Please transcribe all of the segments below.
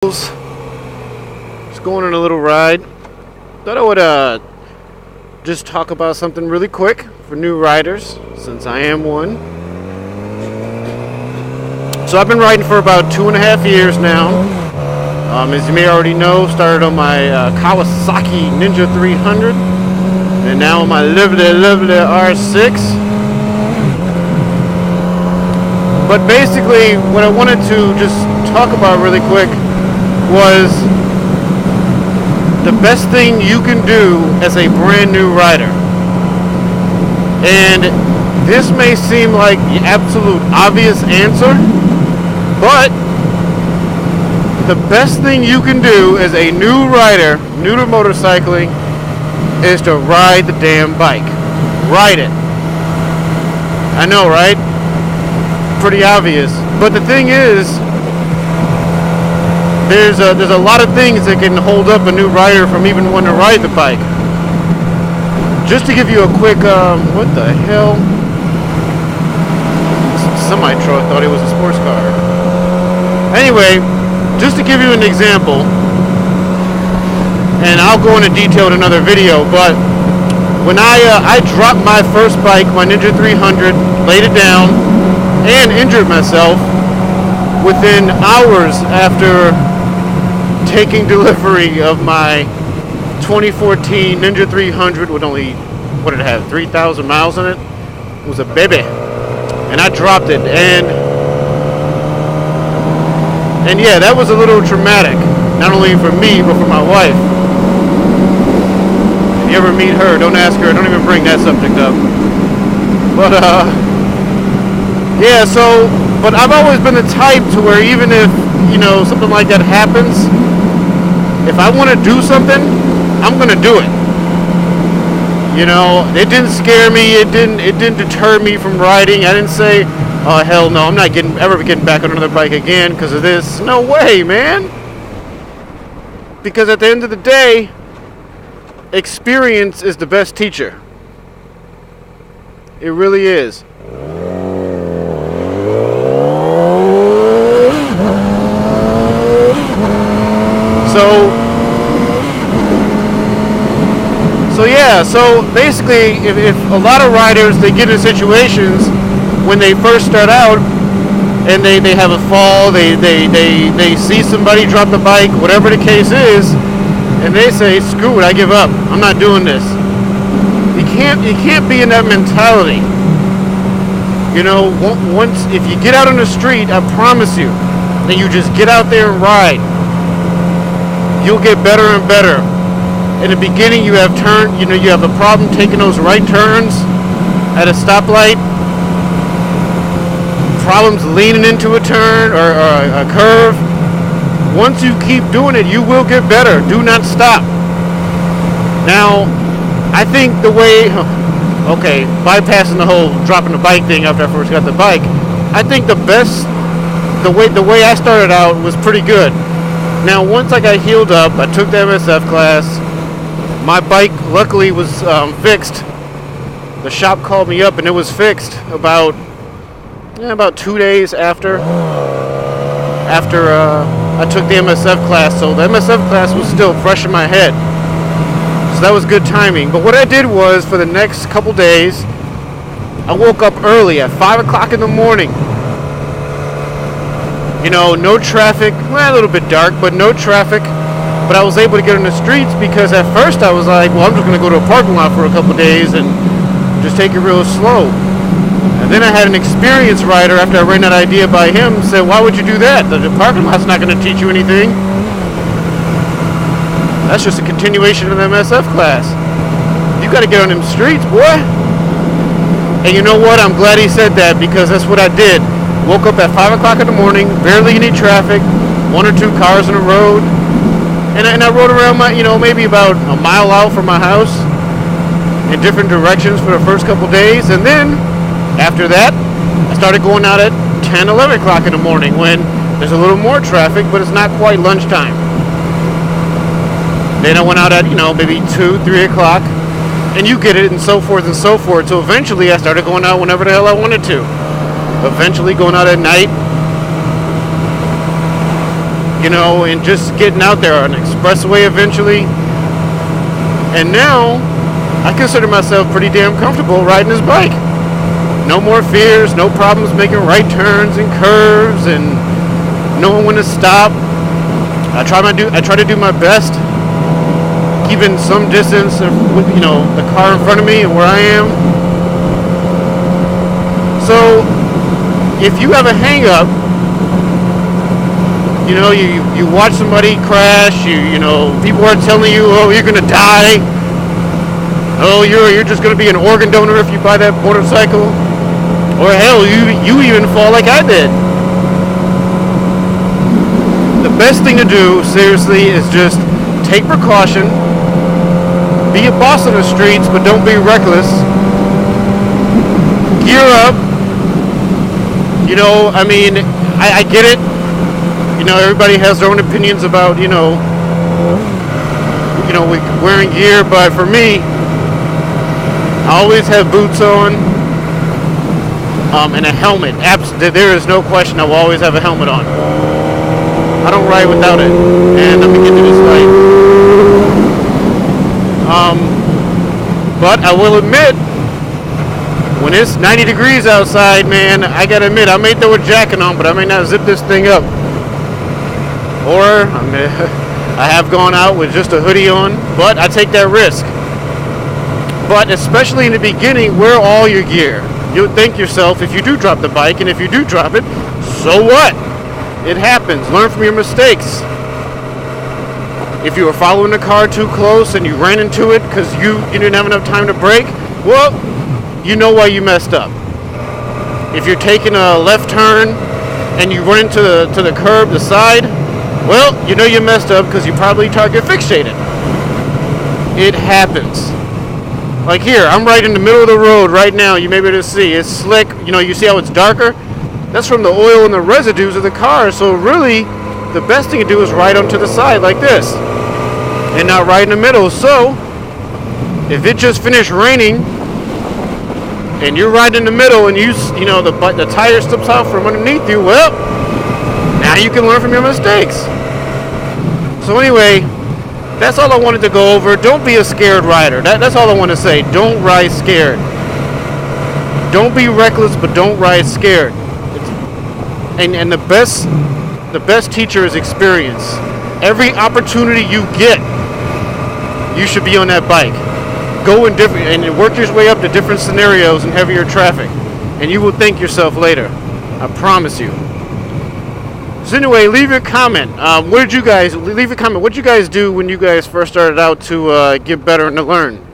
Just going on a little ride. Thought I would just talk about something really quick for new riders, since I am one. So I've been riding for about 2.5 years now. As you may already know, started on my Kawasaki Ninja 300, and now on my lovely R6. But basically, what I wanted to just talk about really quick was the best thing you can do as a brand new rider. And this may seem like the absolute obvious answer, but the best thing you can do as a new rider, new to motorcycling, is to ride the damn bike. Ride it. I know, right? Pretty obvious. But the thing is, there's a lot of things that can hold up a new rider from even wanting to ride the bike. Just to give you a quick, what the hell? Semi-truck, thought it was a sports car. Anyway, just to give you an example, and I'll go into detail in another video, but when I dropped my first bike, my Ninja 300, laid it down, and injured myself within hours after taking delivery of my 2014 Ninja 300 with only, what did it have, 3,000 miles on it? It was a baby. And I dropped it, and yeah, that was a little traumatic, not only for me, but for my wife. If you ever meet her, don't ask her, don't even bring that subject up. But, yeah, so, but I've always been the type to where even if, something like that happens, if I want to do something, I'm going to do it. It didn't scare me, it didn't deter me from riding. I didn't say, oh hell no, I'm not ever getting back on another bike again because of this. No way, man. Because at the end of the day, experience is the best teacher. It really is. So basically, if a lot of riders, they get in situations when they first start out and they have a fall, they see somebody drop the bike, whatever the case is, and they say, screw it, I give up, I'm not doing this. You can't be in that mentality. Once, if you get out on the street, I promise you, that you just get out there and ride, you'll get better and better. In the beginning, you have you have a problem taking those right turns at a stoplight, problems leaning into a turn or a curve. Once you keep doing it, you will get better. Do not stop. Now, I think bypassing the whole dropping the bike thing after I first got the bike, I think the way I started out was pretty good. Now, once I got healed up, I took the MSF class. My bike, luckily, was fixed. The shop called me up, and it was fixed about 2 days after I took the MSF class. So the MSF class was still fresh in my head. So that was good timing. But what I did was, for the next couple days, I woke up early at 5 o'clock in the morning. No traffic, a little bit dark, but no traffic. But I was able to get on the streets because at first I was like, well, I'm just going to go to a parking lot for a couple days and just take it real slow. And then I had an experienced rider, after I ran that idea by him, said, why would you do that? The parking lot's not going to teach you anything. That's just a continuation of the MSF class. You got to get on them streets, boy. And you know what? I'm glad he said that, because that's what I did. Woke up at 5 o'clock in the morning, barely any traffic, 1 or 2 cars on the road. And I rode around maybe about a mile out from my house in different directions for the first couple days. And then, after that, I started going out at 10, 11 o'clock in the morning when there's a little more traffic, but it's not quite lunchtime. Then I went out at, maybe 2, 3 o'clock, and you get it, and so forth and so forth. So eventually I started going out whenever the hell I wanted to. Eventually going out at night. and just getting out there on an expressway eventually. And now I consider myself pretty damn comfortable riding this bike. No more fears, no problems making right turns and curves, and knowing when to stop. I try to do my best, keeping some distance with the car in front of me and where I am. So if you have a hang up, you watch somebody crash, people are telling you, oh, you're gonna die, oh, you're just gonna be an organ donor if you buy that motorcycle, or hell, you even fall like I did. The best thing to do, seriously, is just take precaution, be a boss on the streets, but don't be reckless, gear up. I get it. Everybody has their own opinions about, wearing gear, but for me, I always have boots on, and a helmet. There is no question I will always have a helmet on. I don't ride without it. And let me get to this light. But I will admit, when it's 90 degrees outside, man, I gotta admit, I may throw a jacket on, but I may not zip this thing up. Or I have gone out with just a hoodie on, but I take that risk. But especially in the beginning, wear all your gear. You'll thank yourself if you do drop the bike, and if you do drop it, so what? It happens. Learn from your mistakes. If you were following the car too close and you ran into it because you didn't have enough time to brake, well, you know why you messed up. If you're taking a left turn and you run into the curb, the side, well, you know you messed up because you probably target fixated. It happens. Like here, I'm right in the middle of the road right now. You may be able to see. It's slick. You see how it's darker? That's from the oil and the residues of the car. So really, the best thing to do is ride onto the side like this and not right in the middle. So if it just finished raining and you're right in the middle and the tire slips out from underneath you, well, now you can learn from your mistakes. So anyway, that's all I wanted to go over. Don't be a scared rider. That's all I want to say. Don't ride scared. Don't be reckless, but don't ride scared. And the best teacher is experience. Every opportunity you get, you should be on that bike. Go in different and work your way up to different scenarios and heavier traffic, and you will thank yourself later. I promise you. So anyway, leave your comment. Leave a comment. What did you guys do when you guys first started out to get better and to learn?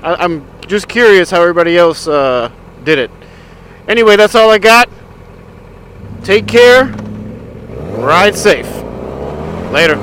I'm just curious how everybody else did it. Anyway, that's all I got. Take care. Ride safe. Later.